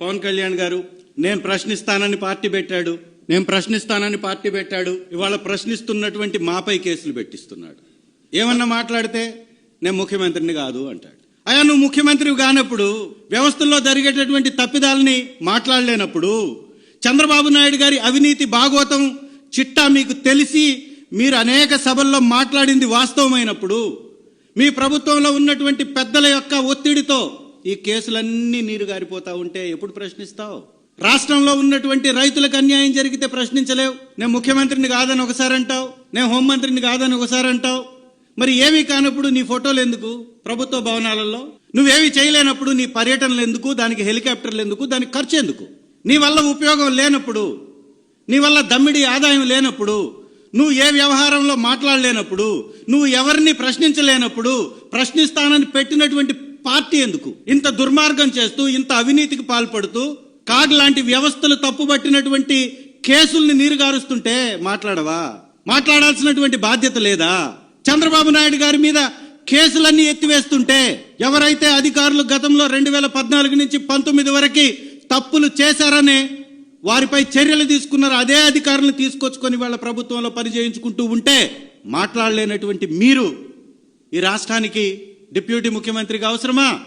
పవన్ కళ్యాణ్ గారు నేను ప్రశ్నిస్తానని పార్టీ పెట్టాడు ఇవాళ ప్రశ్నిస్తున్నటువంటి మాపై కేసులు పెట్టిస్తున్నాడు. ఏమన్నా మాట్లాడితే నేను ముఖ్యమంత్రిని కాదు అంటాడు. అయ్యా నువ్వు ముఖ్యమంత్రివి కానప్పుడు, వ్యవస్థల్లో జరిగేటటువంటి తప్పిదాలని మాట్లాడలేనప్పుడు, చంద్రబాబు నాయుడు గారి అవినీతి భాగోతం చిట్టా మీకు తెలిసి మీరు అనేక సభల్లో మాట్లాడింది వాస్తవమైనప్పుడు, మీ ప్రభుత్వంలో ఉన్నటువంటి పెద్దల యొక్క ఒత్తిడితో ఈ కేసులన్నీ నీరు గారిపోతా ఉంటే ఎప్పుడు ప్రశ్నిస్తావు? రాష్ట్రంలో ఉన్నటువంటి రైతులకు అన్యాయం జరిగితే ప్రశ్నించలేవు. నేను ముఖ్యమంత్రిని కాదని ఒకసారి అంటావు, నేను హోంమంత్రిని కాదని ఒకసారి అంటావు. మరి ఏమీ కానప్పుడు నీ ఫోటోలు ఎందుకు ప్రభుత్వ భవనాలలో? నువ్వేమీ చేయలేనప్పుడు నీ పర్యటనలు ఎందుకు? దానికి హెలికాప్టర్లు ఎందుకు? దానికి ఖర్చు ఎందుకు? నీ వల్ల ఉపయోగం లేనప్పుడు, నీ వల్ల దమ్మిడి ఆదాయం లేనప్పుడు, నువ్వు ఏ వ్యవహారంలో మాట్లాడలేనప్పుడు, నువ్వు ఎవరిని ప్రశ్నించలేనప్పుడు ప్రశ్నిస్తానని పెట్టినటువంటి పార్టీ ఎందుకు ఇంత దుర్మార్గం చేస్తూ, ఇంత అవినీతికి పాల్పడుతూ, కాగ్ లాంటి వ్యవస్థలు తప్పుబట్టినటువంటి కేసుల్ని నీరుగారుస్తుంటే మాట్లాడవా? మాట్లాడాల్సినటువంటి బాధ్యత లేదా? చంద్రబాబు నాయుడు గారి మీద కేసులన్నీ ఎత్తివేస్తుంటే, ఎవరైతే అధికారులు గతంలో 2014 నుంచి 19 వరకు తప్పులు చేశారనే వారిపై చర్యలు తీసుకున్నారు, అదే అధికారులను తీసుకొచ్చుకొని వాళ్ళ ప్రభుత్వంలో పనిచేయించుకుంటూ ఉంటే మాట్లాడలేనటువంటి మీరు ఈ రాష్ట్రానికి డిప్యూటీ ముఖ్యమంత్రిగా అవసరమా?